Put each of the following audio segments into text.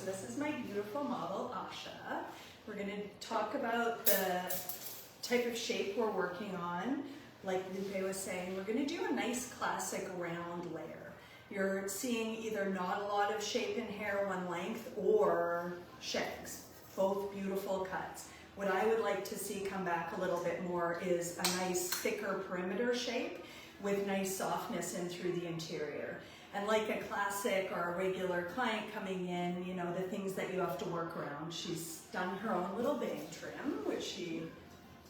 this is my beautiful model, Asha. We're going to talk about the type of shape we're working on. Like Lupe was saying, we're going to do a nice classic round layer. You're seeing either not a lot of shape in hair, one length, or shags. Both beautiful cuts. What I would like to see come back a little bit more is a nice thicker perimeter shape with nice softness in through the interior. And like a classic or a regular client coming in, you know, the things that you have to work around. She's done her own little bang trim, which she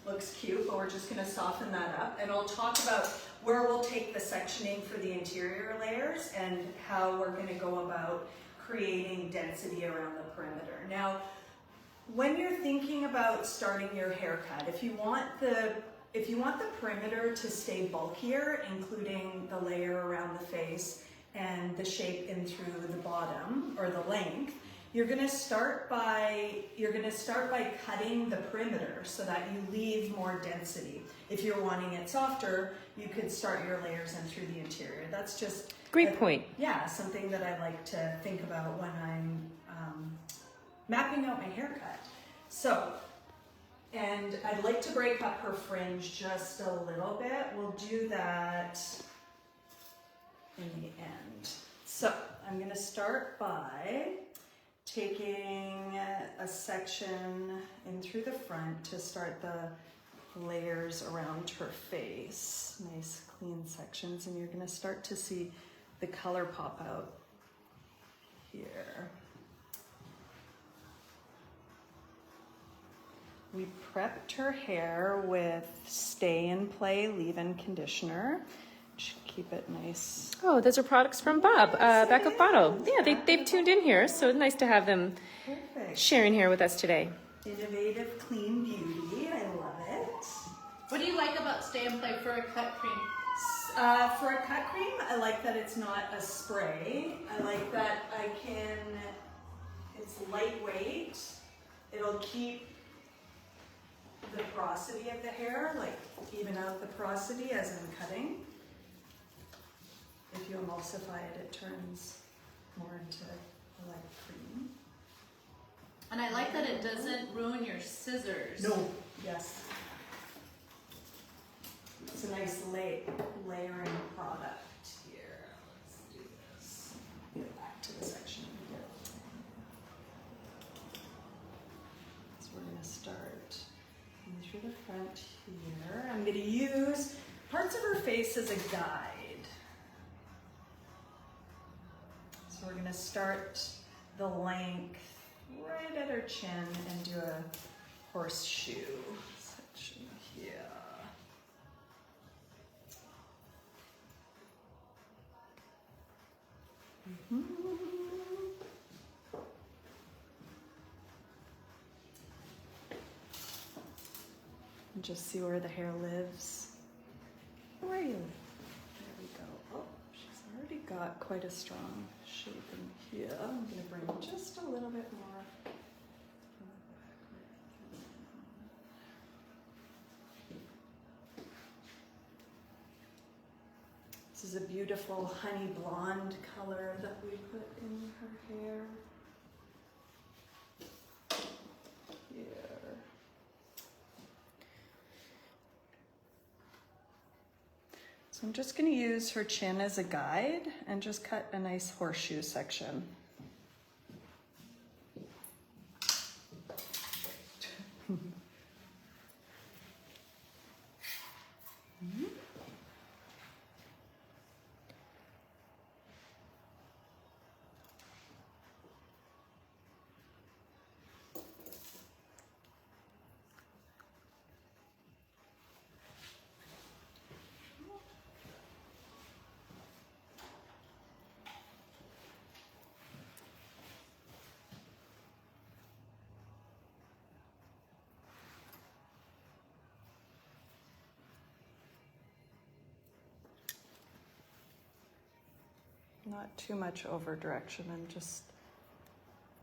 looks cute, but we're just going to soften that up. And I'll talk about where we'll take the sectioning for the interior layers and how we're going to go about creating density around the perimeter. Now, when you're thinking about starting your haircut, if you want the perimeter to stay bulkier, including the layer around the face and the shape in through the bottom or the length, you're going to start by cutting the perimeter so that you leave more density. If you're wanting it softer, you could start your layers in through the interior. That's just great point. Yeah, something that I like to think about when I'm mapping out my haircut. So, and I'd like to break up her fringe just a little bit. We'll do that in the end. So I'm going to start by taking a section in through the front to start the layers around her face. Nice clean sections, and you're going to start to see the color pop out here. We prepped her hair with Stay in Play leave-in conditioner. Should keep it nice. Oh, those are products from Bob, back of bottle. Yeah, they've tuned in here, so nice to have them sharing here with us today. Innovative, clean beauty. I love it. What do you like about Stay in Play for a cut cream? For a cut cream, I like that it's not a spray. I like that it's lightweight. It'll keep the porosity of the hair, like even out the porosity as I'm cutting. If you emulsify it, it turns more into a light cream. And I like that it doesn't ruin your scissors. No, yes. It's a nice layering product here. Let's do this. Get back to the section here. So we're going to start through the front here. I'm going to use parts of her face as a guide. So we're going to start the length right at her chin and do a horseshoe section here. And just see where the hair lives. Where are you? There we go. Oh, she's already got quite a strong shape in here. I'm going to bring just a little bit more from the back. This is a beautiful honey blonde color that we put in her hair. Here. So I'm just going to use her chin as a guide and just cut a nice horseshoe section. Not too much over direction. I'm just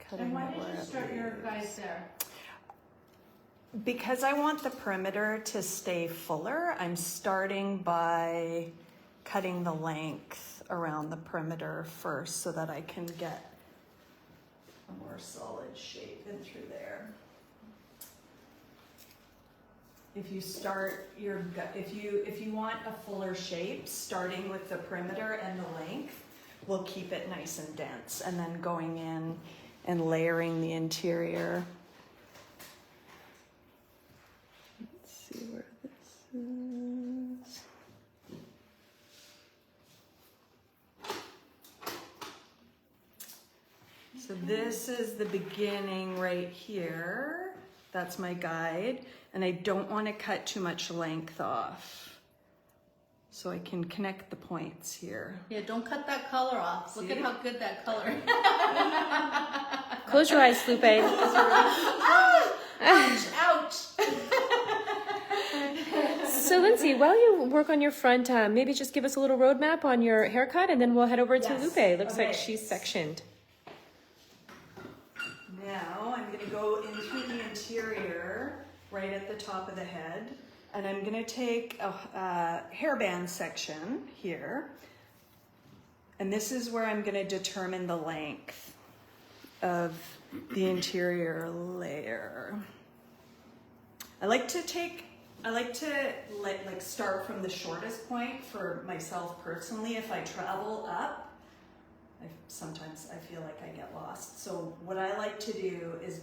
cutting. And why it did where you it start your leaves. guys there? Because I want the perimeter to stay fuller, I'm starting by cutting the length around the perimeter first so that I can get more more solid shape in through there. If you start your, if you want a fuller shape, starting with the perimeter and the length will keep it nice and dense, and then going in and layering the interior. Let's see where this is. So this is the beginning right here. That's my guide. And I don't want to cut too much length off. So I can connect the points here. Yeah, don't cut that color off. See? Look at how good that color is. Close your eyes, Lupe. Ouch, ouch. So Lindsay, while you work on your front, maybe just give us a little roadmap on your haircut, and then we'll head over to Yes. Lupe. Looks Okay. like she's sectioned. Now I'm going to go into the interior right at the top of the head, and I'm going to take a hairband section here, and this is where I'm going to determine the length of the interior layer. I like to start from the shortest point for myself personally. If I travel up, sometimes I feel like I get lost. So what I like to do is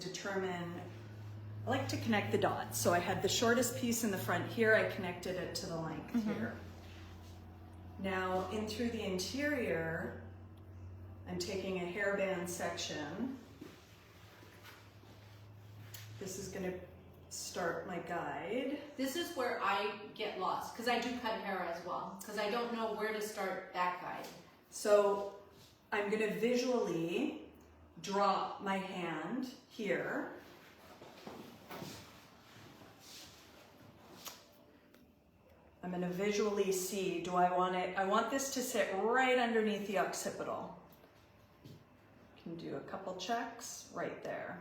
I like to connect the dots. So I had the shortest piece in the front here, I connected it to the length here. Now in through the interior, I'm taking a hairband section. This is going to start my guide. This is where I get lost, because I do cut hair as well, because I don't know where to start that guide. So I'm going to visually drop my hand here. I'm going to visually see, do I want it, I want this to sit right underneath the occipital. Can do a couple checks right there.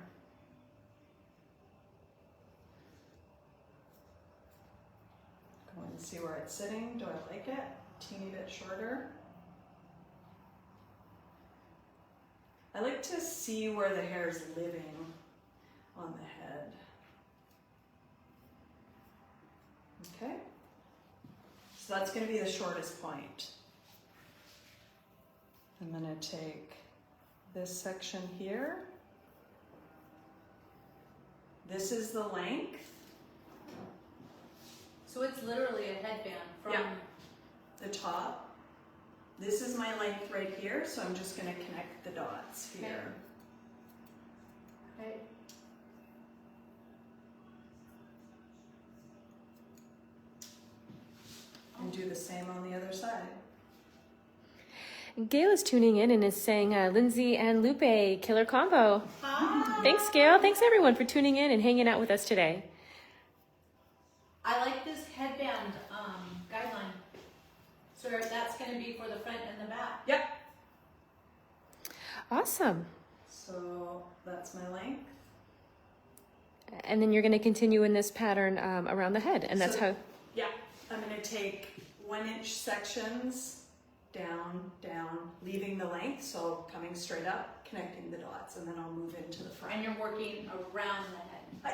Go and see where it's sitting. Do I like it? Teeny bit shorter. I like to see where the hair is living on the head. Okay, so that's going to be the shortest point. I'm going to take this section here. This is the length. So it's literally a headband from the top. This is my length right here, so I'm just going to connect the dots here. Okay. And do the same on the other side. Gail is tuning in and is saying, Lindsay and Lupe, killer combo. Hi. Thanks, Gail. Thanks, everyone, for tuning in and hanging out with us today. I like this headband guideline. So that's going to be for the front and the back. Yep. Awesome. So that's my length. And then you're going to continue in this pattern around the head, and that's how... Yeah, I'm going to take 1-inch sections down, down, leaving the length, so coming straight up, connecting the dots, and then I'll move into the front. And you're working around the head.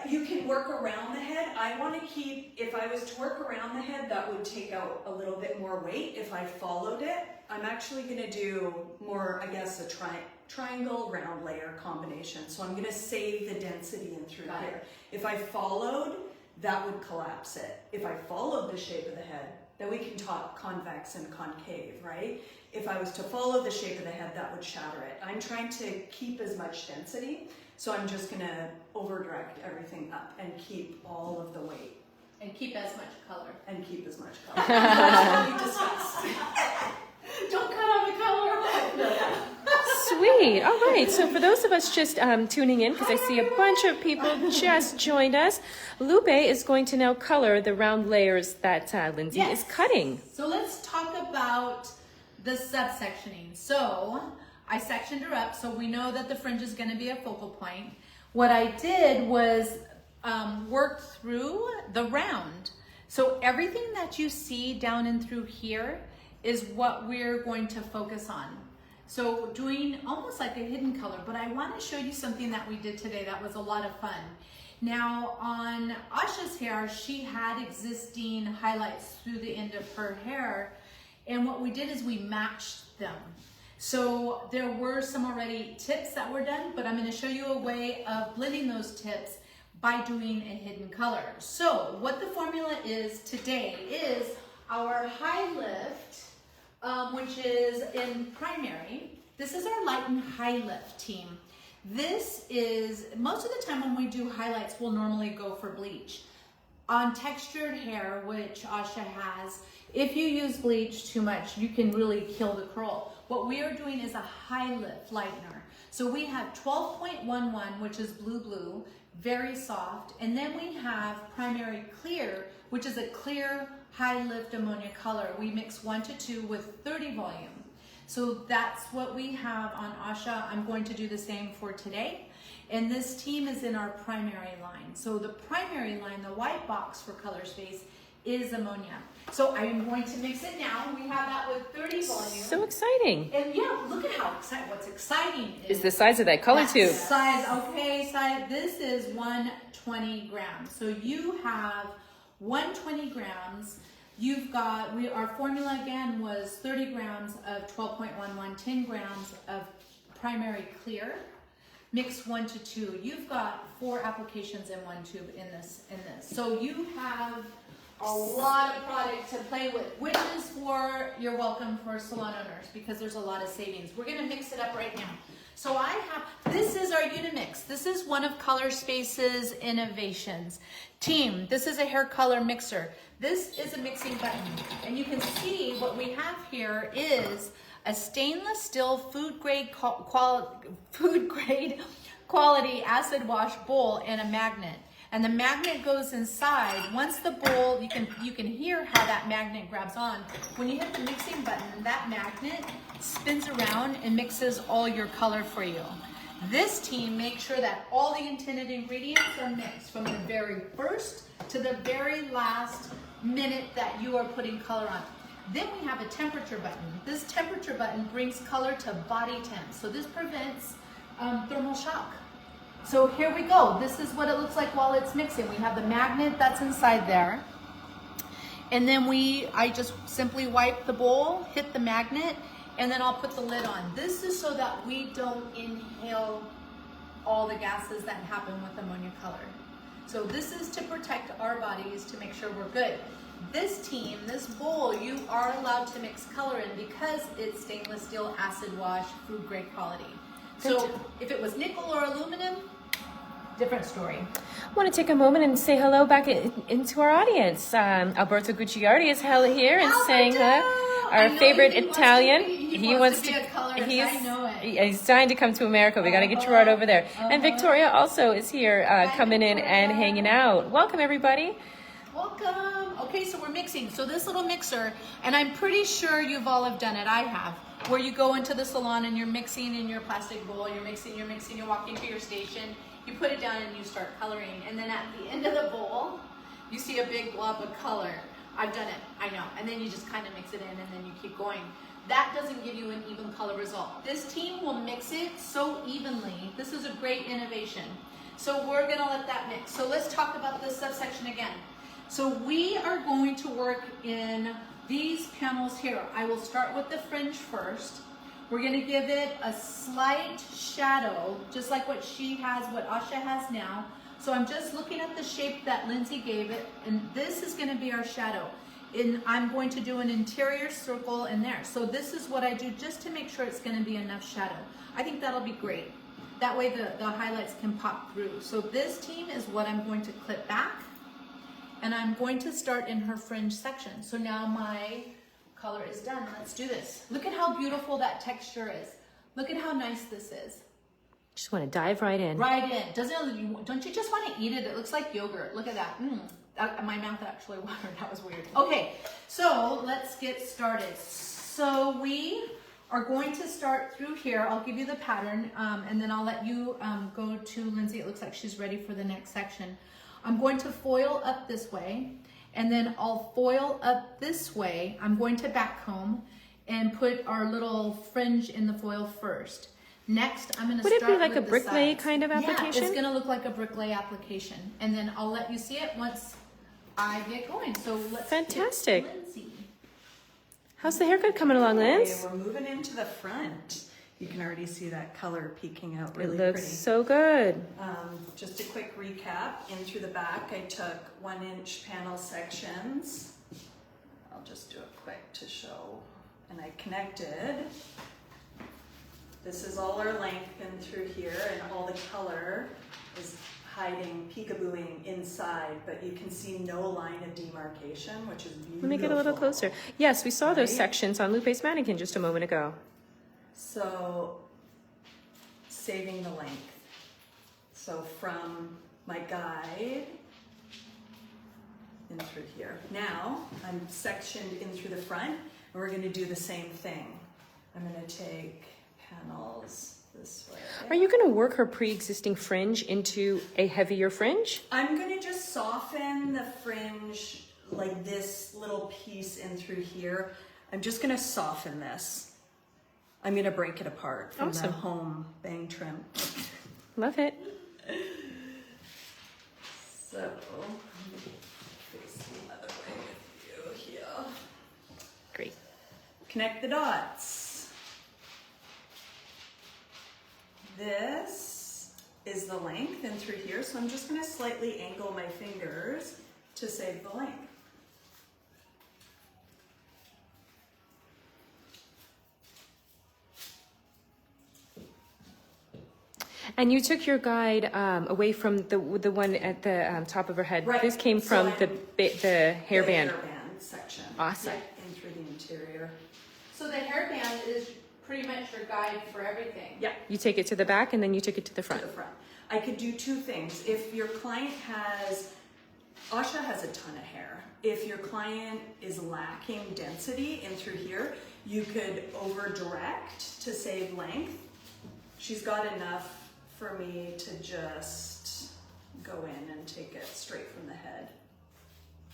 You can work around the head. I want to keep, if I was to work around the head, that would take out a little bit more weight if I followed it. I'm actually going to do more, I guess, a triangle round layer combination. So I'm going to save the density in through here. If I followed, that would collapse it. If I followed the shape of the head, then we can talk convex and concave, right? If I was to follow the shape of the head, that would shatter it. I'm trying to keep as much density, so I'm just going to over-direct everything up and keep all of the weight. And keep as much color. And keep as much color. That's what we discussed. Don't cut out the color. Sweet. All right. So for those of us just tuning in, because I see a bunch of people just joined us, Lupe is going to now color the round layers that Lindsay is cutting. So let's talk about the subsectioning. So I sectioned her up, so we know that the fringe is going to be a focal point. What I did was work through the round. So everything that you see down and through here is what we're going to focus on. So doing almost like a hidden color, but I want to show you something that we did today that was a lot of fun. Now on Asha's hair, she had existing highlights through the end of her hair, and what we did is we matched them. So there were some already tips that were done, but I'm going to show you a way of blending those tips by doing a hidden color. So what the formula is today is our high lift, which is in primary. This is our light and high lift team. This is, most of the time when we do highlights, we'll normally go for bleach. On textured hair, which Asha has, if you use bleach too much, you can really kill the curl. What we are doing is a high lift lightener. So we have 12.11, which is blue, very soft. And then we have primary clear, which is a clear high lift ammonia color. We mix 1 to 2 with 30 volume. So that's what we have on Asha. I'm going to do the same for today. And this team is in our primary line. So the primary line, the white box for Color Space, is ammonia. So I'm going to mix it now. We have that with 30 volume. So exciting. And yeah, look at how exciting. What's exciting Is the size of that color tube. Size, okay, size. This is 120 grams. So you have 120 grams. You've got, our formula again was 30 grams of 12.11, 10 grams of primary clear, mix 1 to 2. You've got 4 applications in 1 tube in this. So you have a lot of product to play with, which is for, you're welcome for salon owners, because there's a lot of savings. We're gonna mix it up right now. So I have, this is our Unimix. This is one of Color Space's innovations. Team, this is a hair color mixer. This is a mixing button. And you can see what we have here is a stainless steel food grade quality acid wash bowl and a magnet. And the magnet goes inside. Once the bowl, you can hear how that magnet grabs on. When you hit the mixing button, that magnet spins around and mixes all your color for you. This team makes sure that all the intended ingredients are mixed from the very first to the very last minute that you are putting color on. Then we have a temperature button. This temperature button brings color to body temp. So this prevents thermal shock. So here we go. This is what it looks like while it's mixing. We have the magnet that's inside there. And then I just simply wipe the bowl, hit the magnet, and then I'll put the lid on. This is so that we don't inhale all the gases that happen with ammonia color. So this is to protect our bodies, to make sure we're good. This team, this bowl, you are allowed to mix color in because it's stainless steel acid wash, food grade quality. So if it was nickel or aluminum, different story. I want to take a moment and say hello back into our audience. Alberto Gucciardi is here and saying hello. Our favorite Italian. He wants to be a colorist. I know it. He's dying to come to America. We got to get you right over there. And Victoria also is here coming in and hanging out. Welcome, everybody. Welcome. Okay, so we're mixing. So this little mixer, and I'm pretty sure you've all have done it. I have. Where you go into the salon and you're mixing in your plastic bowl, you're mixing, you're walking to your station, you put it down and you start coloring. And then at the end of the bowl, you see a big blob of color. I've done it, I know. And then you just kind of mix it in and then you keep going. That doesn't give you an even color result. This team will mix it so evenly. This is a great innovation. So we're gonna let that mix. So let's talk about this subsection again. So we are going to work in these panels here. I will start with the fringe first. We're gonna give it a slight shadow, just like what she has, what Asha has now. So I'm just looking at the shape that Lindsay gave it, and this is gonna be our shadow. And I'm going to do an interior circle in there. So this is what I do just to make sure it's gonna be enough shadow. I think that'll be great. That way the highlights can pop through. So this team is what I'm going to clip back. And I'm going to start in her fringe section. So now my color is done. Let's do this. Look at how beautiful that texture is. Look at how nice this is. Just want to dive right in. Right in. Don't you just want to eat it? It looks like yogurt. Look at that. My mouth actually watered. That was weird. Okay, so let's get started. So we are going to start through here. I'll give you the pattern, and then I'll let you go to Lindsay. It looks like she's ready for the next section. I'm going to foil up this way, and then I'll foil up this way. I'm going to back comb, and put our little fringe in the foil first. Next, I'm going to Would start it be like a with the bricklay sides. kind of Yeah, application? it's going to look like a bricklay application. And then I'll let you see it once I get going. So let's Fantastic. get Lindsay. How's the haircut coming along, Okay, Liz? we're moving into the front. You can already see that color peeking out It really looks pretty. so good. Just a quick recap. In through the back, I took 1-inch panel sections. I'll just do it quick to show. And I connected. This is all our length in through here, and all the color is hiding, peekabooing inside, but you can see no line of demarcation, which is beautiful. Let me get a little closer. Yes, we saw those Right? sections on Lupe's mannequin just a moment ago. So, saving the length. So from my guide in through here. Now, I'm sectioned in through the front, and we're gonna do the same thing. I'm gonna take panels this way. Are you going to work her pre-existing fringe into a heavier fringe? I'm gonna just soften the fringe, like this little piece in through here. I'm just gonna soften this. I'm gonna break it apart from Awesome. the home bang trim. Love it. So, face the other way with you here. Great. Connect the dots. This is the length in through here, so I'm just going to slightly angle my fingers to save the length. And you took your guide away from the one at the top of her head. Right. This came So from I'm- the hairband. The hairband section. Awesome. Yeah, in through the interior. So the hairband is pretty much your guide for everything. Yeah. You take it to the back and then you took it to the To front. the front. I could do two things. If your client has, Asha has a ton of hair. If your client is lacking density in through here, you could over direct to save length. She's got enough for me to just go in and take it straight from the head.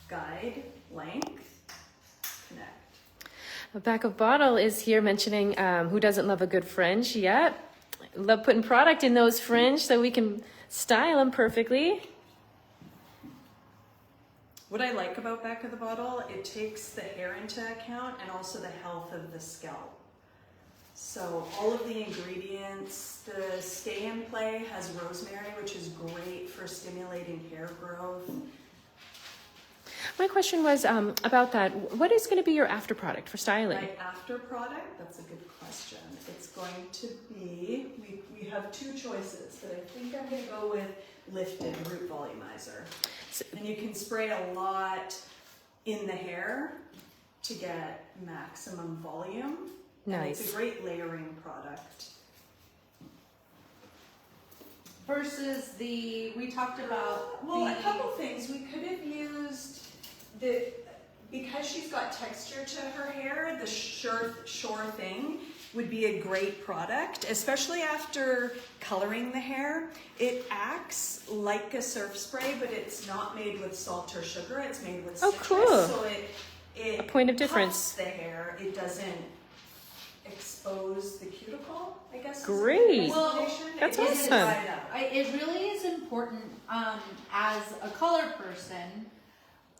Guide, length, connect. The back of bottle is here mentioning who doesn't love a good fringe. Yep. Love putting product in those fringe so we can style them perfectly. What I like about back of the bottle, it takes the hair into account and also the health of the scalp. So all of the ingredients, the Stay in Play has rosemary, which is great for stimulating hair growth. My question was about that. What is going to be your after product for styling? My after product, that's a good question. It's going to be, we have two choices, but I think I'm going to go with lifted root volumizer. And you can spray a lot in the hair to get maximum volume. And Nice. it's a great layering product. Versus we talked about Well, a couple things. We could have used because she's got texture to her hair, the Sure Thing would be a great product, especially after coloring the hair. It acts like a surf spray, but it's not made with salt or sugar. It's made with Oh, citrus. cool. So it A point of puffs difference. the hair. It doesn't expose the cuticle, I guess. is a Great. good Well, explanation. that's It doesn't awesome. dry it up. It really is important as a color person.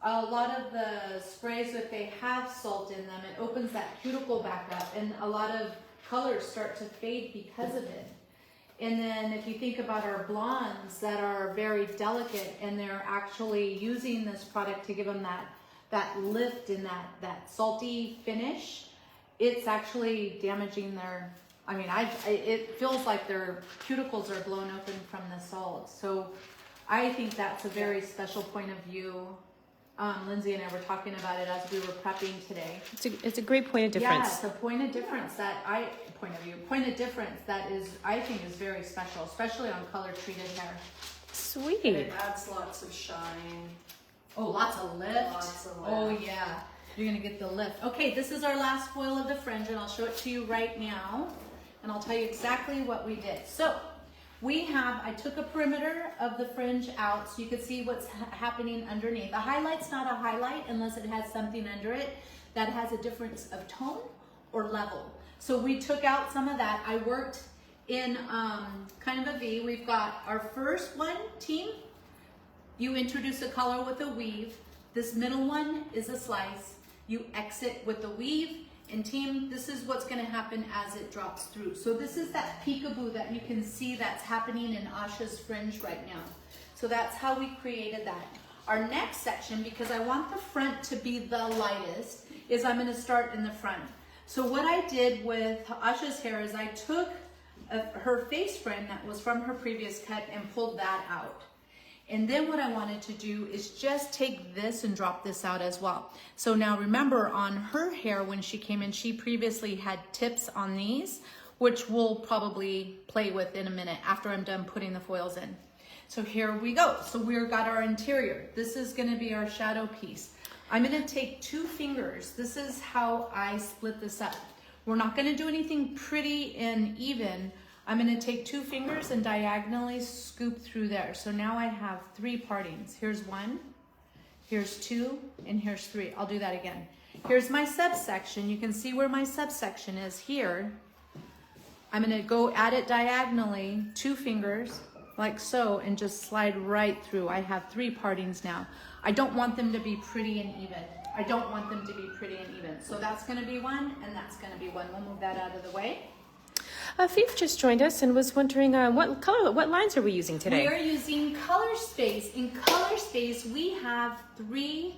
A lot of the sprays, if they have salt in them, it opens that cuticle back up, and a lot of colors start to fade because of it. And then if you think about our blondes that are very delicate, and they're actually using this product to give them that lift and that salty finish, it's actually damaging their. I mean, it feels like their cuticles are blown open from the salt. So I think that's a very special point of view. Lindsay and I were talking about it as we were prepping today. It's a great point of difference. Yeah, it's a point of difference point of difference that is, I think, is very special, especially on color treated hair. Sweet. And it adds lots of shine. Oh, lots of lift. Lots of lift. Oh yeah, you're gonna get the lift. Okay, this is our last foil of the fringe, and I'll show it to you right now, and I'll tell you exactly what we did. So I took a perimeter of the fringe out so you could see what's happening underneath. A highlight's not a highlight unless it has something under it that has a difference of tone or level. So we took out some of that. I worked in kind of a V. We've got our first one, team. You introduce a color with a weave. This middle one is a slice. You exit with the weave. And team, this is what's gonna happen as it drops through. So this is that peekaboo that you can see that's happening in Asha's fringe right now. So that's how we created that. Our next section, because I want the front to be the lightest, is I'm gonna start in the front. So what I did with Asha's hair is I took her face frame that was from her previous cut and pulled that out. And then what I wanted to do is just take this and drop this out as well. So now remember, on her hair when she came in, she previously had tips on these, which we'll probably play with in a minute after I'm done putting the foils in. So here we go. So we've got our interior. This is gonna be our shadow piece. I'm gonna take 2 fingers. This is how I split this up. We're not gonna do anything pretty and even. I'm gonna take 2 fingers and diagonally scoop through there. So now I have 3 partings. Here's 1, here's 2, and here's 3. I'll do that again. Here's my subsection. You can see where my subsection is here. I'm gonna go at it diagonally, 2 fingers, like so, and just slide right through. I have 3 partings now. I don't want them to be pretty and even. I don't want them to be pretty and even. So that's gonna be 1, and that's gonna be 1. We'll move that out of the way. Fief just joined us and was wondering what lines are we using today? We are using Color Space. In Color Space, we have 3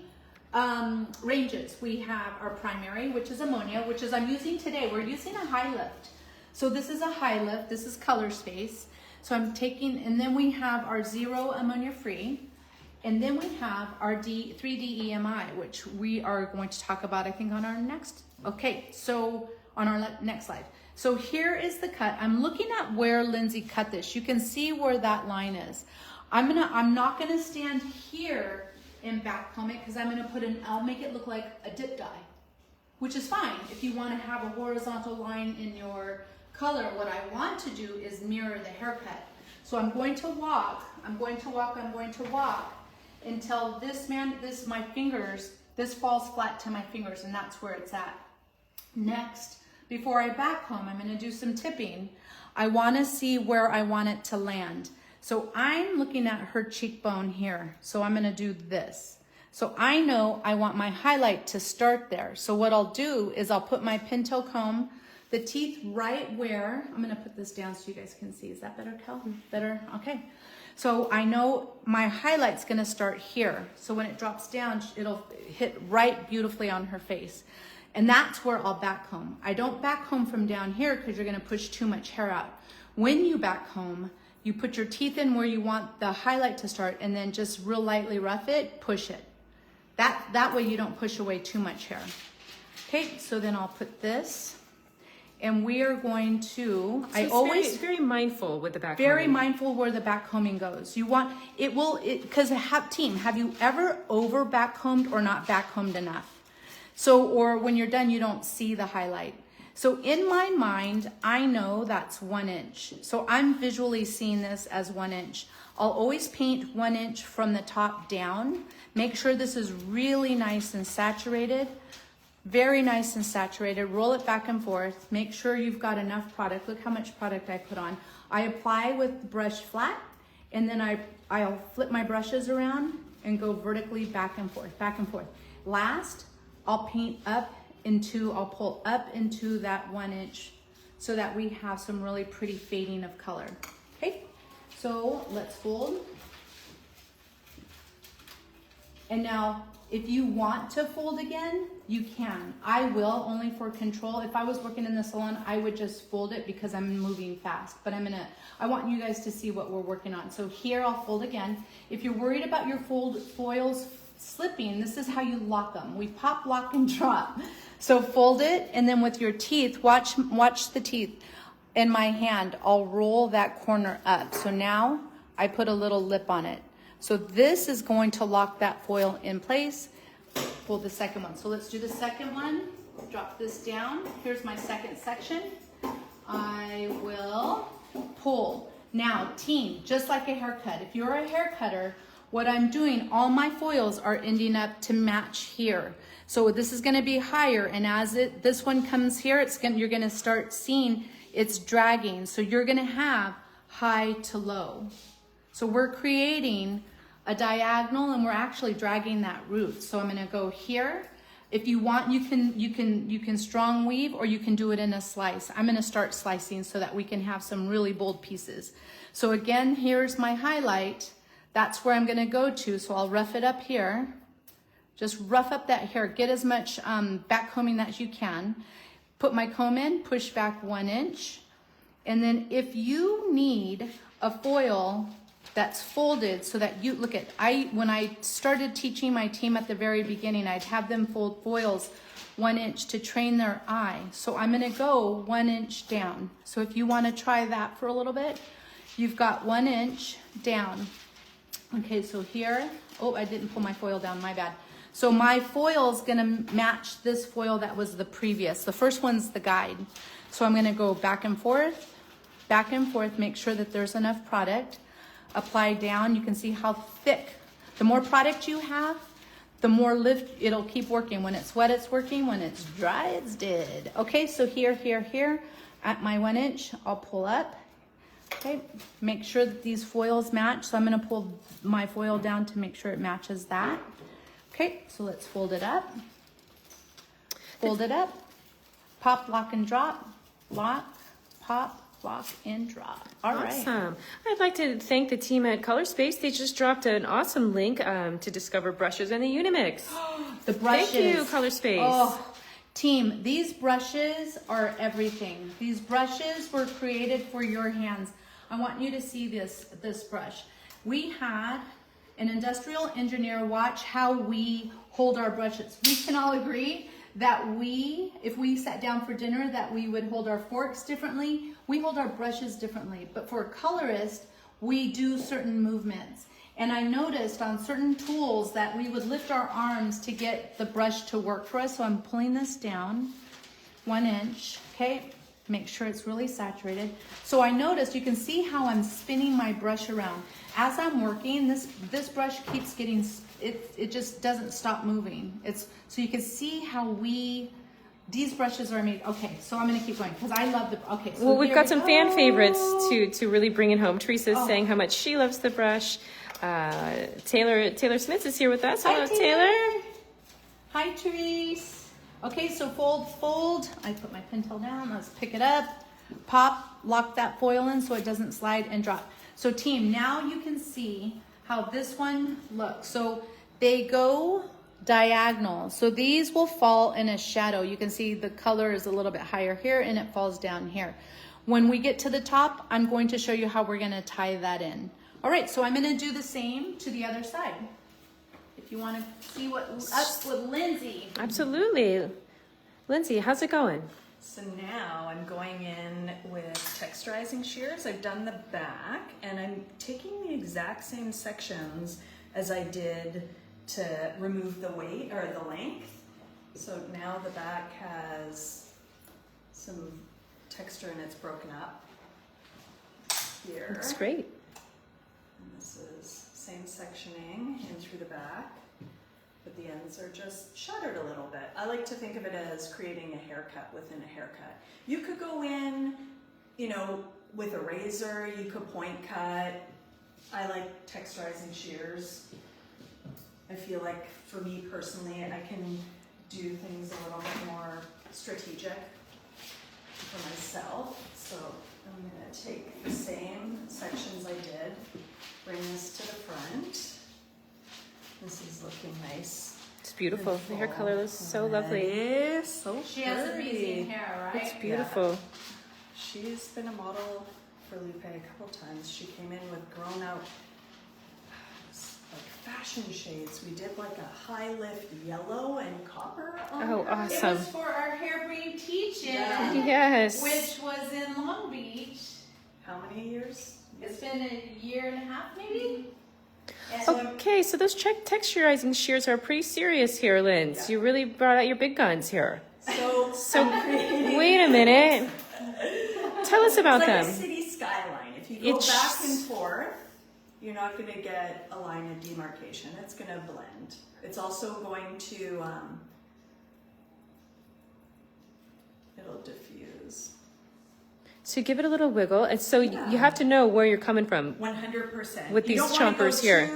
ranges. We have our primary, which is ammonia, which is I'm using today. We're using a high lift. So this is a high lift. This is Color Space. So I'm taking, and then we have our 0 ammonia free. And then we have our 3D EMI, which we are going to talk about, I think, on our next, okay, so on our next slide. So here is the cut. I'm looking at where Lindsay cut this. You can see where that line is. I'm not gonna stand here and back comb it because I'll make it look like a dip dye, which is fine. If you wanna have a horizontal line in your color, what I want to do is mirror the haircut. So I'm going to walk until my fingers, this falls flat to my fingers, and that's where it's at. Next, before I back comb, I'm gonna do some tipping. I wanna see where I want it to land. So I'm looking at her cheekbone here. So I'm gonna do this. So I know I want my highlight to start there. So what I'll do is I'll put my pinto comb, the teeth right where, I'm gonna put this down so you guys can see. Is that better, Kel? Better, okay. So I know my highlight's gonna start here. So when it drops down, it'll hit right beautifully on her face. And that's where I'll back comb. I don't back comb from down here because you're gonna push too much hair out. When you back comb, you put your teeth in where you want the highlight to start and then just real lightly rough it, push it. That way you don't push away too much hair. Okay, so then I'll put this and we are going to, So very mindful with the back very combing. mindful where the back combing goes. You want, because have you ever over back combed or not back combed enough? So, or when you're done, you don't see the highlight. So in my mind, I know that's 1 inch. So I'm visually seeing this as 1 inch. I'll always paint 1 inch from the top down. Make sure this is really nice and saturated. Very nice and saturated. Roll it back and forth. Make sure you've got enough product. Look how much product I put on. I apply with the brush flat, and then I'll flip my brushes around and go vertically back and forth, back and forth. Last, I'll pull up into that 1 inch so that we have some really pretty fading of color. Okay, so let's fold. And now, if you want to fold again, you can. I will, only for control. If I was working in the salon, I would just fold it because I'm moving fast. But I want you guys to see what we're working on. So here, I'll fold again. If you're worried about your foils slipping, this is how you lock them. We pop, lock, and drop. So fold it, and then with your teeth, watch the teeth. In my hand, I'll roll that corner up. So now I put a little lip on it. So this is going to lock that foil in place. Fold the second one. So let's do the second one. Drop this down. Here's my second section. I will pull. Now, team, just like a haircut. If you're a hair cutter, what I'm doing, all my foils are ending up to match here. So this is gonna be higher, and as this one comes here, you're gonna start seeing it's dragging. So you're gonna have high to low. So we're creating a diagonal and we're actually dragging that root. So I'm gonna go here. If you want, you can strong weave or you can do it in a slice. I'm gonna start slicing so that we can have some really bold pieces. So again, here's my highlight. That's where I'm gonna go to. So I'll rough it up here. Just rough up that hair. Get as much back combing as you can. Put my comb in, push back 1 inch. And then if you need a foil that's folded so that you, look at, when I started teaching my team at the very beginning, I'd have them fold foils 1 inch to train their eye. So I'm gonna go 1 inch down. So if you wanna try that for a little bit, you've got 1 inch down. Okay, so here, oh, I didn't pull my foil down, my bad. So my foil's gonna match this foil that was the previous. The first one's the guide. So I'm gonna go back and forth, make sure that there's enough product. Apply down, you can see how thick. The more product you have, the more lift, it'll keep working. When it's wet, it's working. When it's dry, it's dead. Okay, so here, at my 1 inch, I'll pull up. Okay, make sure that these foils match. So I'm gonna pull my foil down to make sure it matches that. Okay, so let's fold it up. Fold it up. Pop, lock, and drop. Lock, pop, lock, and drop. All right. Awesome. I'd like to thank the team at Color Space. They just dropped an awesome link to discover brushes and the Unimix. The brushes. Thank you, Color Space. Oh, team, these brushes are everything. These brushes were created for your hands. I want you to see this brush. We had an industrial engineer watch how we hold our brushes. We can all agree that if we sat down for dinner, that we would hold our forks differently. We hold our brushes differently. But for a colorist, we do certain movements. And I noticed on certain tools that we would lift our arms to get the brush to work for us. So I'm pulling this down 1 inch, okay? Make sure it's really saturated. So I noticed, you can see how I'm spinning my brush around. As I'm working, this brush keeps getting, it just doesn't stop moving. So you can see how these brushes are made. Okay, so I'm gonna keep going because I love okay. So well, we've got some fan favorites to really bring it home. Teresa's saying how much she loves the brush. Taylor Smith is here with us. Hello, Taylor. Hi, Therese. Okay, so fold. I put my pintail down. Let's pick it up. Pop, lock that foil in so it doesn't slide and drop. So team, now you can see how this one looks. So they go diagonal. So these will fall in a shadow. You can see the color is a little bit higher here and it falls down here. When we get to the top, I'm going to show you how we're gonna tie that in. All right, so I'm gonna do the same to the other side. If you wanna see us with Lindsay. Absolutely. Lindsay, how's it going? So now I'm going in with texturizing shears. I've done the back and I'm taking the exact same sections as I did to remove the weight or the length. So now the back has some texture and it's broken up here. That's great. And this is same sectioning in through the back, but the ends are just shuttered a little bit. I like to think of it as creating a haircut within a haircut. You could go in, you know, with a razor, you could point cut. I like texturizing shears. I feel like for me personally, I can do things a little bit more strategic for myself. So I'm gonna take the same sections I did, bring this to the front. This is looking nice. It's beautiful. The hair color is so lovely. So She has amazing hair, right? It's beautiful. Yeah. She's been a model for Lupe a couple times. She came in with grown out like fashion shades. We did like a high lift yellow and copper on Oh, her. awesome. It was for our hair braid teach-in, Yes. which was in Long Beach. How many years? It's been a year and a half, maybe. And Okay, so those texturizing shears are pretty serious here, Linz. Yeah. You really brought out your big guns here. So Wait a minute. Tell us about it's like them. a city skyline. If you go back and forth, you're not going to get a line of demarcation. It's going to blend. It's also going to, it'll diffuse. So give it a little wiggle. And so you have to know where you're coming from. 100%. With these chompers here.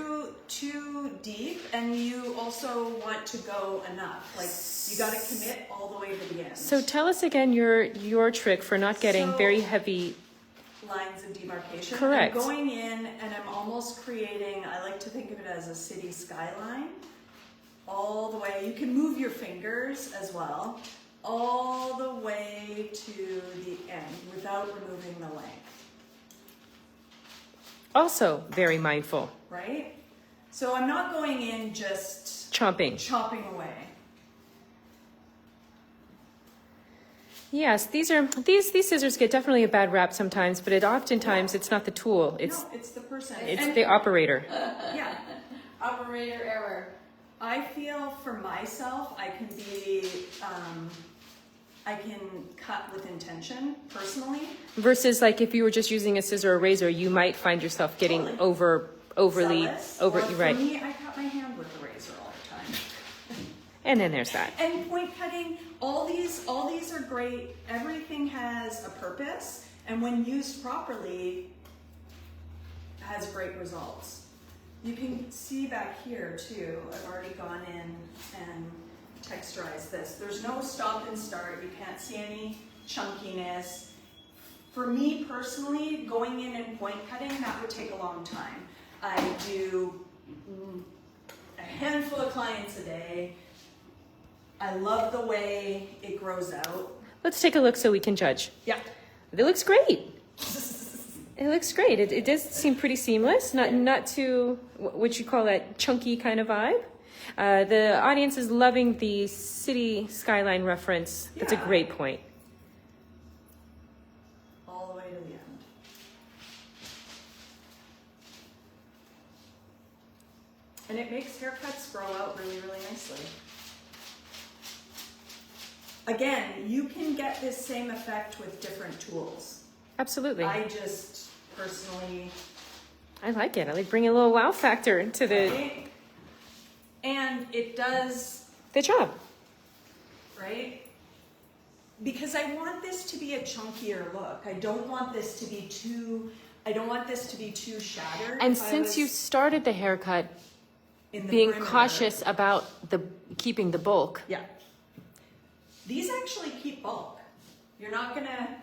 Too deep, and you also want to go enough. Like, you got to commit all the way to the end. So tell us again your trick for not getting very heavy lines of demarcation. Correct. I'm going in and I'm almost creating, I like to think of it as a city skyline. All the way, you can move your fingers as well, all the way to the end without removing the length. Also very mindful. Right? So I'm not going in just chopping away. Yes, these scissors get definitely a bad rap sometimes, but oftentimes it's not the tool. It's the person. It's the operator. Yeah. Operator error. I feel for myself, I can be, I can cut with intention personally. Versus like if you were just using a scissor or razor, you might find yourself getting overly zealous. right. For me, I cut my hand with the razor all the time. And then there's that. And point cutting, all these are great. Everything has a purpose, and when used properly, has great results. You can see back here too, I've already gone in and texturized this. There's no stop and start. You can't see any chunkiness. For me personally, going in and point cutting, that would take a long time. I do a handful of clients a day. I love the way it grows out. Let's take a look so we can judge. Yeah. It looks great. It looks great. It does seem pretty seamless, not too, what you call that chunky kind of vibe. The audience is loving the city skyline reference. That's a great point. All the way to the end. And it makes haircuts grow out really, really nicely. Again, you can get this same effect with different tools. Absolutely. I just personally... I like it. I like bringing a little wow factor to the... Right? And it does... the job. Right? Because I want this to be a chunkier look. I don't want this to be too shattered. And since you started the haircut being cautious about keeping the bulk. Yeah. These actually keep bulk. You're not gonna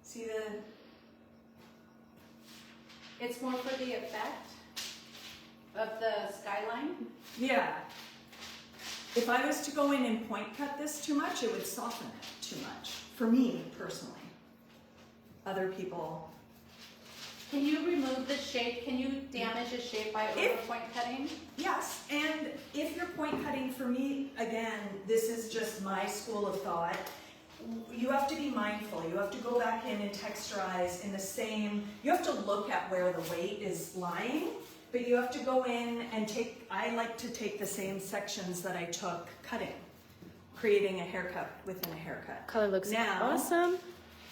see the... It's more for the effect of the skyline. Yeah. If I was to go in and point cut this too much, it would soften it too much. For me, personally. Other people... Can you remove the shape? Can you damage a shape by over point cutting? Yes, and if you're point cutting, for me, again, this is just my school of thought, you have to be mindful. You have to go back in and texturize in the same, you have to look at where the weight is lying, but you have to go in and I like to take the same sections that I took cutting, creating a haircut within a haircut. Color looks awesome.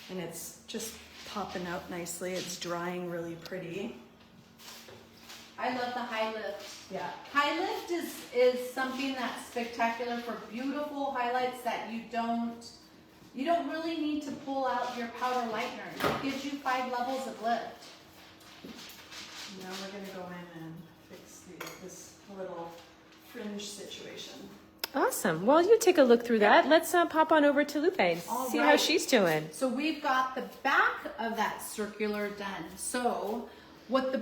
And it's just popping out nicely. It's drying really pretty. I love the high lift. Yeah. High lift is something that's spectacular for beautiful highlights that you don't really need to pull out your powder lightener. It gives you 5 levels of lift. Now we're going to go in and fix this little fringe situation. Awesome. Well, you take a look through that. Let's pop on over to Lupe and see how she's doing. So we've got the back of that circular done. So what the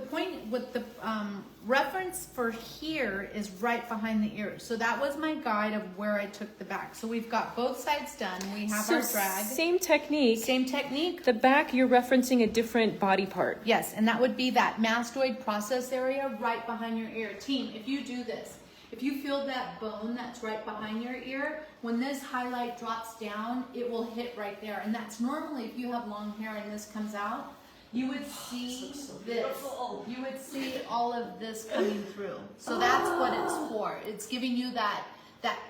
reference for here is right behind the ear. So that was my guide of where I took the back. So we've got both sides done. We have our drag. Same technique. Same technique. The back, you're referencing a different body part. Yes, and that would be that mastoid process area right behind your ear. Team, if you do this, if you feel that bone that's right behind your ear, when this highlight drops down, it will hit right there. And that's normally, if you have long hair and this comes out, you would see this. You would see all of this coming through. So that's what it's for. It's giving you that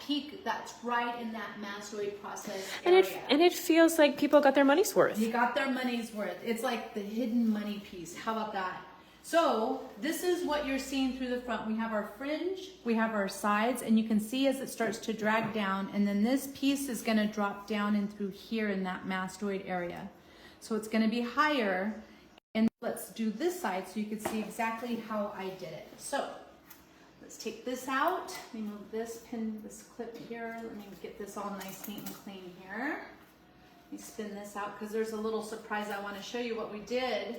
peak that's right in that mastoid process area. And it feels like people got their money's worth. You got their money's worth. It's like the hidden money piece. How about that? So this is what you're seeing through the front. We have our fringe, we have our sides, and you can see as it starts to drag down, and then this piece is gonna drop down in through here in that mastoid area. So it's gonna be higher, and let's do this side so you can see exactly how I did it. So let's take this out. Let me move this pin, this clip here. Let me get this all nice, neat, and clean here. Let me spin this out because there's a little surprise. I want to show you what we did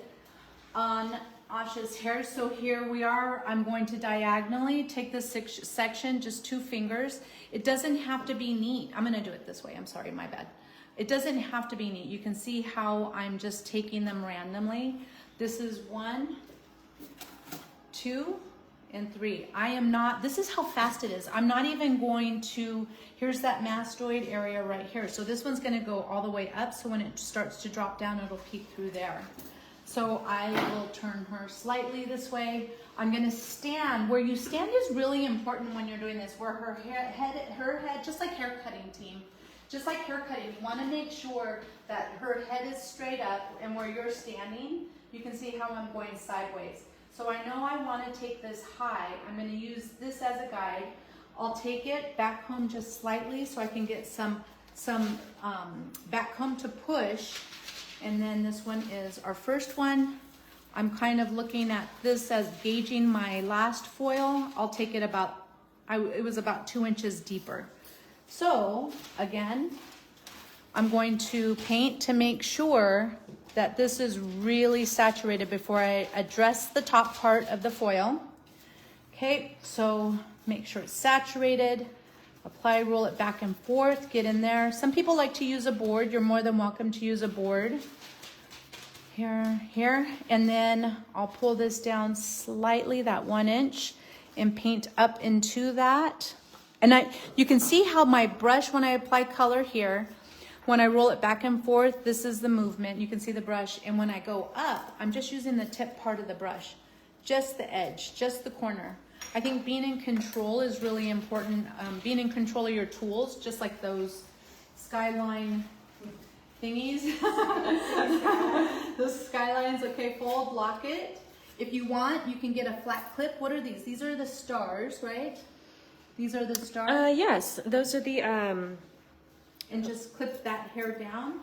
on Asha's hair. So here we are. I'm going to diagonally take this section, just 2 fingers. It doesn't have to be neat. I'm going to do it this way. I'm sorry, my bad. It doesn't have to be neat. You can see how I'm just taking them randomly. This is 1, 2, and 3. I am not, this is how fast it is. I'm not even going to, here's that mastoid area right here. So this one's gonna go all the way up. So when it starts to drop down, it'll peek through there. So I will turn her slightly this way. I'm gonna stand. Where you stand is really important when you're doing this, where her head, just like hair cutting team, just like hair cutting, you wanna make sure that her head is straight up, and where you're standing, you can see how I'm going sideways. So I know I want to take this high. I'm going to use this as a guide. I'll take it back home just slightly so I can get some back home to push. And then this one is our first one. I'm kind of looking at this as gauging my last foil. I'll take it about, it was about 2 inches deeper. So again, I'm going to paint to make sure that this is really saturated before I address the top part of the foil. Okay, so make sure it's saturated. Apply, roll it back and forth, get in there. Some people like to use a board. You're more than welcome to use a board. Here, and then I'll pull this down slightly, that 1 inch, and paint up into that. And you can see how my brush, when I apply color here, when I roll it back and forth, this is the movement. You can see the brush. And when I go up, I'm just using the tip part of the brush, just the edge, just the corner. I think being in control is really important. Being in control of your tools, just like those skyline thingies. Those skylines, okay, fold, block it. If you want, you can get a flat clip. What are these? These are the stars, right? These are the stars? Yes, those are the... And just clip that hair down.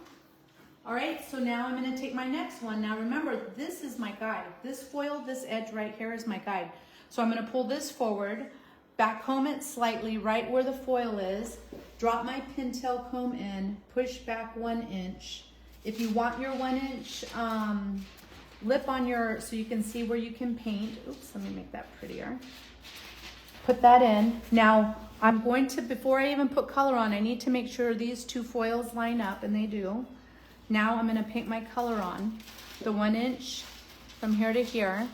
All right, so now I'm gonna take my next one. Now remember, this is my guide. This foil, this edge right here is my guide. So I'm gonna pull this forward, back comb it slightly right where the foil is, drop my pintail comb in, push back 1 inch. If you want your 1 inch lip on your, so you can see where you can paint. Oops, let me make that prettier. Put that in. Now, I'm going to, before I even put color on, I need to make sure these 2 foils line up, and they do. Now I'm gonna paint my color on. The 1 inch from here to here.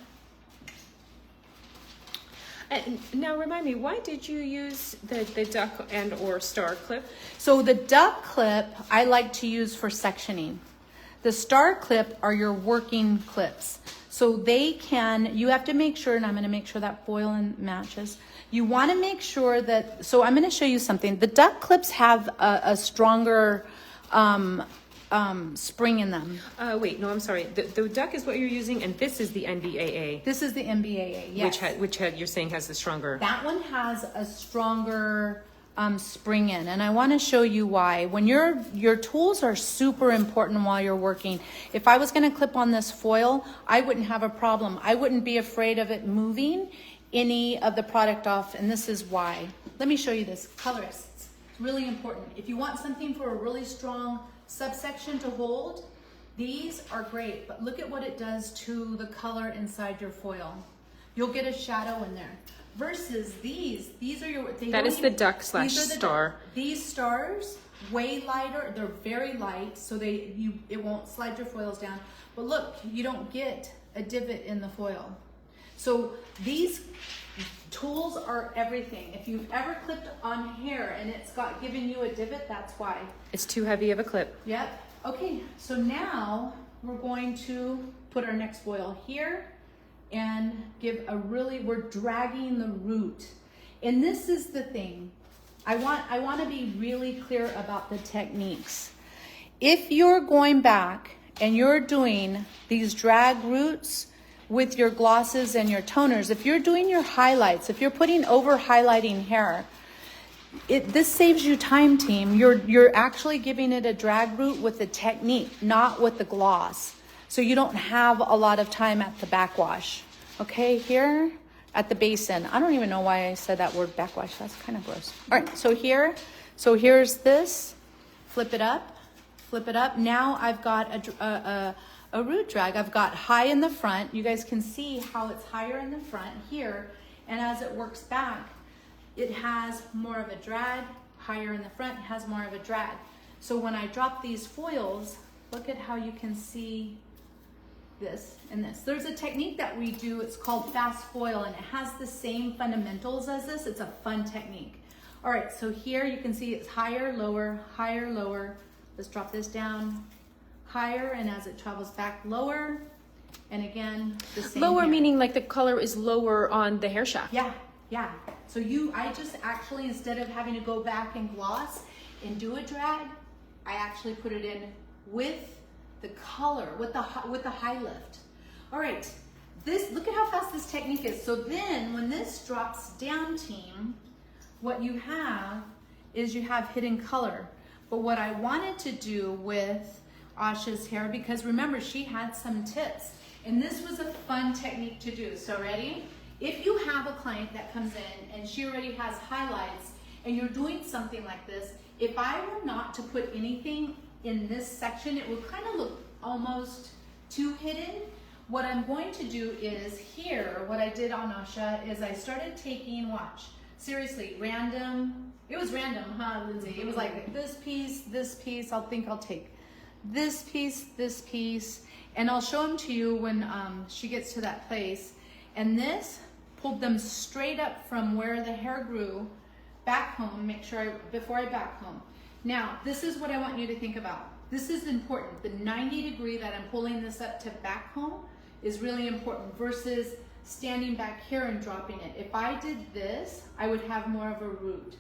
Now remind me, why did you use the duck and or star clip? So the duck clip, I like to use for sectioning. The star clip are your working clips. So they can, you have to make sure, and I'm gonna make sure that foil matches. You wanna make sure that, so I'm gonna show you something. The duck clips have a stronger spring in them. Wait, no, I'm sorry. The duck is what you're using, and this is the NBAA. This is the NBAA, yes. Which you're saying has the stronger. That one has a stronger spring in, and I want to show you why. When your tools are super important while you're working. If I was going to clip on this foil, I wouldn't have a problem. I wouldn't be afraid of it moving any of the product off, and this is why. Let me show you this. Colorists, it's really important. If you want something for a really strong subsection to hold, these are great, but look at what it does to the color inside your foil. You'll get a shadow in there. Versus these are your, that is the duck slash star. These stars, way lighter, they're very light, so it won't slide your foils down. But look, you don't get a divot in the foil. So these tools are everything. If you've ever clipped on hair and it's given you a divot, that's why. It's too heavy of a clip. Yep. Okay, so now we're going to put our next foil here and we're dragging the root. And this is the thing. I want to be really clear about the techniques. If you're going back and you're doing these drag roots, with your glosses and your toners, if you're doing your highlights, if you're putting over highlighting hair, this saves you time, team. You're actually giving it a drag route with the technique, not with the gloss. So you don't have a lot of time at the backwash. Okay, here at the basin. I don't even know why I said that word backwash. That's kind of gross. All right, so here's this. Flip it up, flip it up. Now I've got a root drag. I've got high in the front. You guys can see how it's higher in the front here. And as it works back, it has more of a drag. Higher in the front, it has more of a drag. So when I drop these foils, look at how you can see this and this. There's a technique that we do, it's called fast foil, and it has the same fundamentals as this. It's a fun technique. All right, so here you can see it's higher, lower, higher, lower. Let's drop this down, higher, and as it travels back, lower, and again, the same. Lower here. meaning like the color is lower on the hair shaft. Yeah, yeah. So I just actually, instead of having to go back and gloss and do a drag, I actually put it in with the color, with the high lift. All right, look at how fast this technique is. So then when this drops down, team, what you have is you have hidden color. But what I wanted to do with Asha's hair, because remember, she had some tips, and this was a fun technique to do. So ready? If you have a client that comes in and she already has highlights and you're doing something like this, if I were not to put anything in this section, it would kind of look almost too hidden. What I'm going to do is here, what I did on Asha is I started taking, watch, seriously, random. It was random, huh, Lindsay? It was like this piece, I'll take this piece, and I'll show them to you when she gets to that place. And this pulled them straight up from where the hair grew back home, before I back home. Now, this is what I want you to think about. This is important. The 90 degree that I'm pulling this up to back home is really important versus standing back here and dropping it. If I did this, I would have more of a root.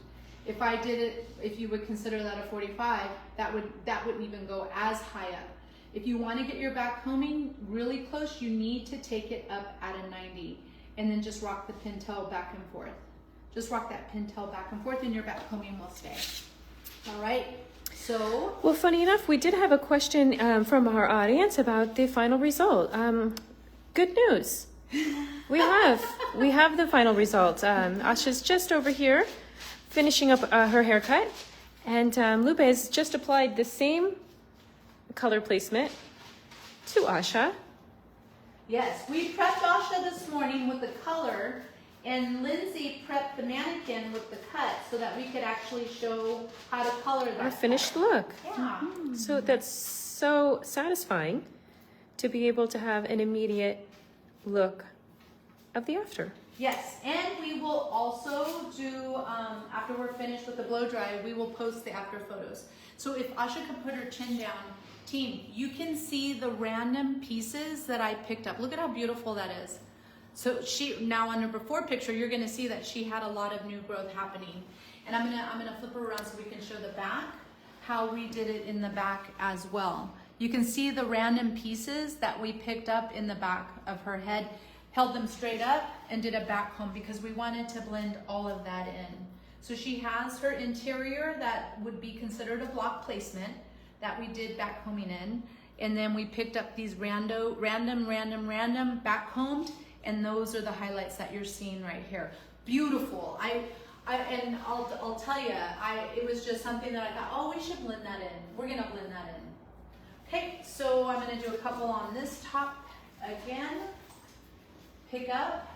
If I did it, if you would consider that a 45, that wouldn't even go as high up. If you want to get your back combing really close, you need to take it up at a 90 and then just rock the pintail back and forth. Just rock that pintail back and forth and your back combing will stay. All right, so. Well, funny enough, we did have a question from our audience about the final result. Good news. We have the final result. Asha's just over here finishing up her haircut, and Lupe has just applied the same color placement to Asha. Yes, we prepped Asha this morning with the color, and Lindsay prepped the mannequin with the cut so that we could actually show how to color that. Our finished look. Yeah. So that's so satisfying to be able to have an immediate look of the after. Yes, and we will also do, after we're finished with the blow dry, we will post the after photos. So if Asha could put her chin down, team, you can see the random pieces that I picked up. Look at how beautiful that is. So now on her before picture, you're gonna see that she had a lot of new growth happening. And I'm gonna flip her around so we can show the back, how we did it in the back as well. You can see the random pieces that we picked up in the back of her head, held them straight up and did a back comb because we wanted to blend all of that in. So she has her interior that would be considered a block placement that we did back combing in. And then we picked up these random back combed, and those are the highlights that you're seeing right here. Beautiful. And I'll tell you, it was just something that I thought, oh, we should blend that in. We're gonna blend that in. Okay, so I'm gonna do a couple on this top again. Pick up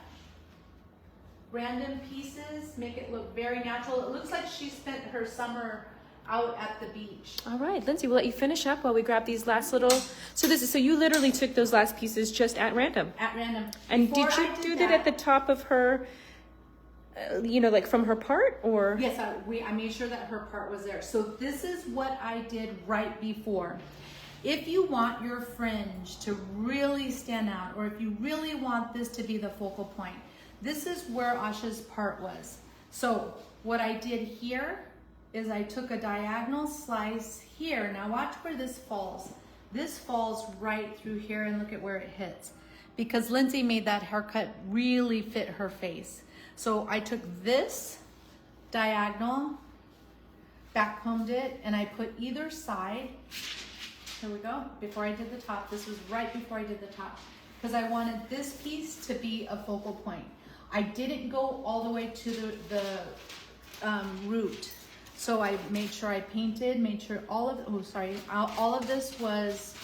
random pieces, make it look very natural. It looks like she spent her summer out at the beach. All right, Lindsay, we'll let you finish up while we grab these last little. So you literally took those last pieces just at random. At random. And did you do that at the top of her? Like from her part, or? Yes, I made sure that her part was there. So this is what I did right before. If you want your fringe to really stand out, or if you really want this to be the focal point, this is where Asha's part was. So what I did here is I took a diagonal slice here. Now watch where this falls. This falls right through here, and look at where it hits. because Lindsay made that haircut really fit her face. So I took this diagonal, back combed it, and I put either side. Here we go. Before I did the top, this was right before I did the top, because I wanted this piece to be a focal point. I didn't go all the way to the root. So I made sure I painted, made sure all of this was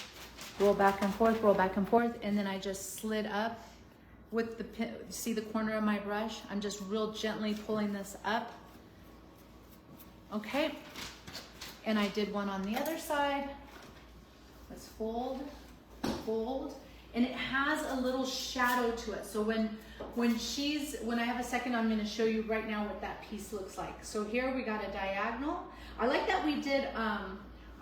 roll back and forth, and then I just slid up with the pin. See the corner of my brush? I'm just real gently pulling this up. Okay, and I did one on the other side. Let's fold, and it has a little shadow to it. So when I have a second, I'm going to show you right now what that piece looks like. So here we got a diagonal. I like that we did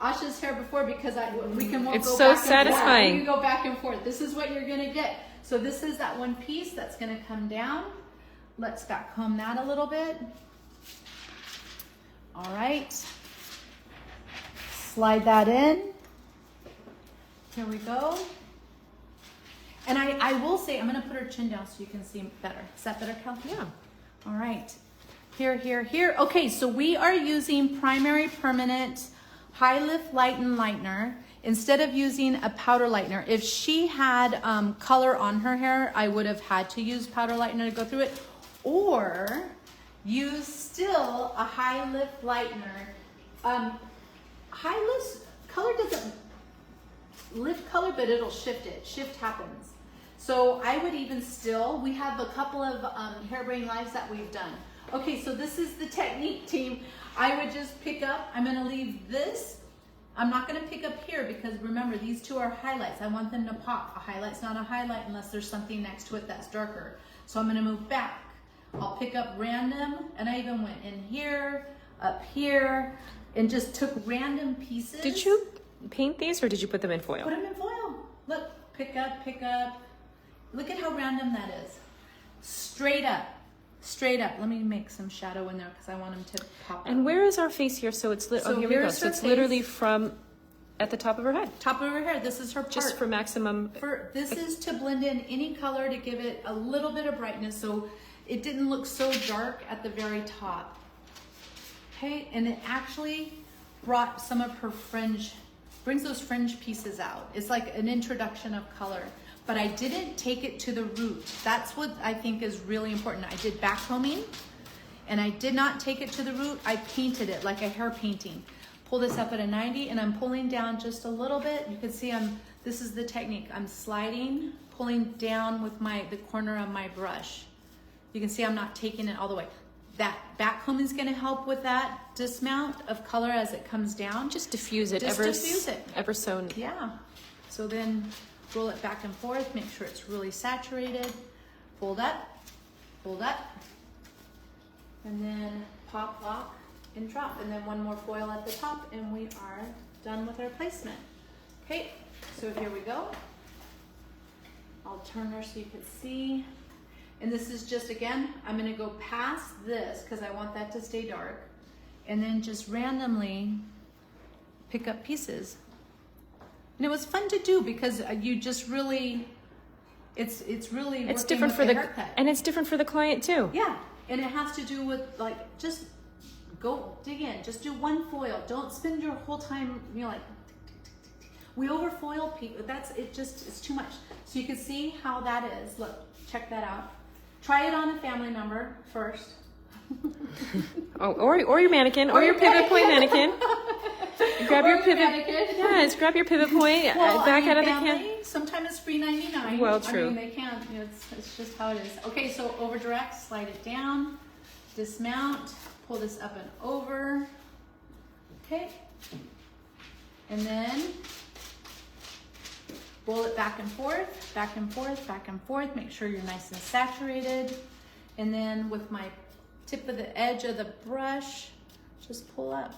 Asha's hair before, because we can it's go so back satisfying. And forth. You go back and forth. This is what you're going to get. So this is that one piece that's going to come down. Let's back comb that a little bit. All right. Slide that in. Here we go. And I will say, I'm going to put her chin down so you can see better. Is that better, Cal? Yeah. All right. Here. Okay, so we are using Primary Permanent High Lift Lighten Lightener instead of using a powder lightener. If she had color on her hair, I would have had to use powder lightener to go through it, or use still a high lift lightener. High lift color doesn't lift color, but it'll shift it. Shift happens. So I would even still, we have a couple of hairbrain lives that we've done. Okay, so this is the technique, team. I would just pick up, I'm gonna leave this. I'm not gonna pick up here, because remember, these two are highlights. I want them to pop. A highlight's not a highlight unless there's something next to it that's darker. So I'm gonna move back. I'll pick up random, and I even went in here, up here, and just took random pieces. Did you paint these, or did you put them in foil? Put them in foil. Look, pick up. Look at how random that is. Straight up. Let me make some shadow in there, because I want them to pop up. And where is our face here? So it's oh, here we go. So it's literally from at the top of her head. Top of her hair. This is her part. Just for maximum. This is to blend in any color, to give it a little bit of brightness, so it didn't look so dark at the very top. Okay, and it actually brought some of her fringe, brings those fringe pieces out. It's like an introduction of color. But I didn't take it to the root. That's what I think is really important. I did back combing, and I did not take it to the root. I painted it like a hair painting. Pull this up at a 90, and I'm pulling down just a little bit. You can see this is the technique. I'm sliding, pulling down with the corner of my brush. You can see I'm not taking it all the way. That back combing is going to help with that dismount of color as it comes down. Just diffuse it. Ever so. Yeah. So then roll it back and forth. Make sure it's really saturated. Fold up, and then pop, lock, and drop. And then one more foil at the top, and we are done with our placement. Okay, so here we go. I'll turn her so you can see. And this is just, again, I'm going to go past this because I want that to stay dark, and then just randomly pick up pieces. And it was fun to do, because you just really, it's different for the haircut. And it's different for the client too. Yeah, and it has to do with, like, just go dig in. Just do one foil. Don't spend your whole time, like, we overfoil people. It's too much. So you can see how that is. Look, check that out. Try it on a family member first. or your mannequin, or your pivot point mannequin. Grab your pivot. Mannequin. Yes, grab your pivot point. Back out of the can. Sometimes it's $3.99. Well, true. I mean, they can't. It's just how it is. Okay, so over direct, slide it down, dismount, pull this up and over. Okay, and then roll it back and forth, back and forth, back and forth. Make sure you're nice and saturated. And then with my tip of the edge of the brush, just pull up.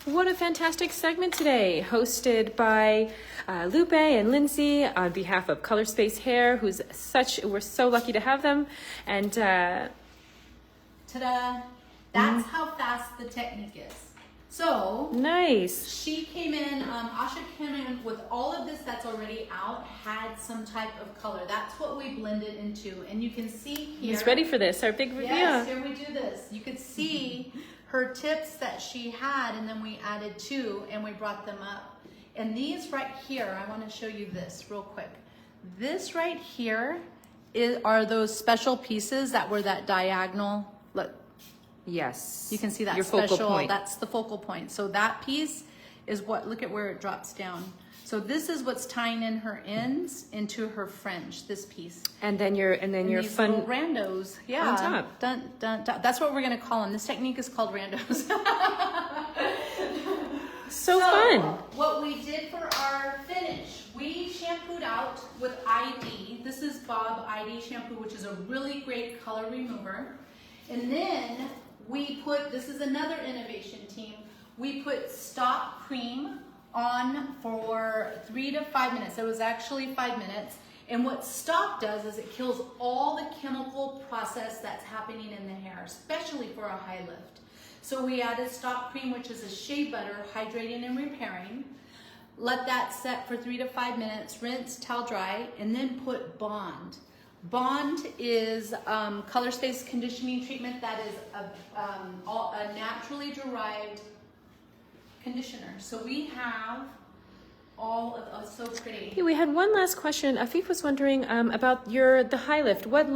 What a fantastic segment today, hosted by Lupe and Lindsay on behalf of Color Space Hair, we're so lucky to have them. And ta-da! That's how fast the technique is. So Nice. she came in, Asha came in with all of this that's already out, had some type of color. That's what we blended into. And you can see here. He's ready for this, our big reveal. Yes, here we do this. You could see her tips that she had, and then we added 2 and we brought them up. And these right here, I want to show you this real quick. This right here are those special pieces that were that diagonal. Look. Yes. You can see that your special, focal point. that's the focal point. So that piece is what, look at where it drops down. So this is what's tying in her ends into her fringe, this piece. And then your These fun little randos. Yeah. on top. Dun, dun, dun. That's what we're gonna call them. This technique is called randos. so fun. What we did for our finish, we shampooed out with ID. This is Bob ID shampoo, which is a really great color remover. And then we put, this is another innovation team, we put stop cream on for 3 to 5 minutes. It was actually 5 minutes. And what stop does is it kills all the chemical process that's happening in the hair, especially for a high lift. So we added stop cream, which is a shea butter, hydrating and repairing. Let that set for 3 to 5 minutes, rinse, towel dry, and then put Bond. Bond is color space conditioning treatment that is a naturally derived conditioner. So we have all of, oh, so pretty. Hey, we had one last question. Afif was wondering about the high lift. What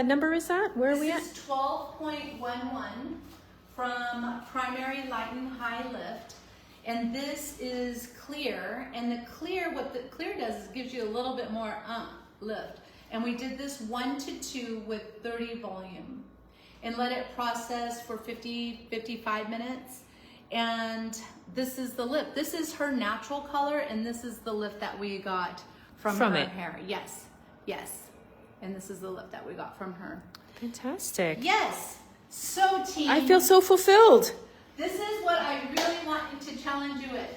number is that? Where are we at? This is 12.11 from Primary Light and High Lift. And this is clear. And the clear, what the clear does is gives you a little bit more lift. And we did this 1 to 2 with 30 volume and let it process for 55 minutes. And this is the lift. This is her natural color, and this is the lift that we got from her hair. Yes, yes. And this is the lift that we got from her. Fantastic. Yes. So, team. I feel so fulfilled. This is what I really want to challenge you with.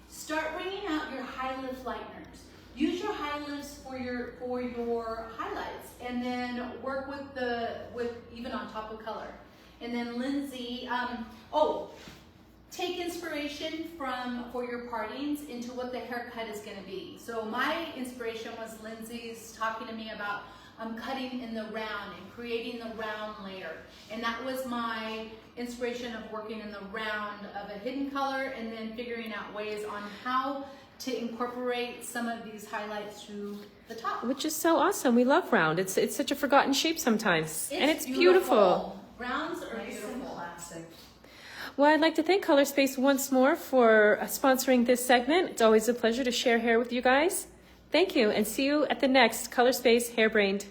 Start bringing out your high lift lighteners. Use your high lifts for your highlights, and then work with even on top of color. And then Lindsay, take inspiration for your partings into what the haircut is going to be. So my inspiration was Lindsay's talking to me about cutting in the round and creating the round layer, and that was my inspiration of working in the round of a hidden color, and then figuring out ways on how to incorporate some of these highlights through the top. Which is so awesome. We love round. It's such a forgotten shape sometimes. And it's beautiful. Rounds are Nice and beautiful. classic. Well, I'd like to thank Color Space once more for sponsoring this segment. It's always a pleasure to share hair with you guys. Thank you, and see you at the next Color Space Hairbrained.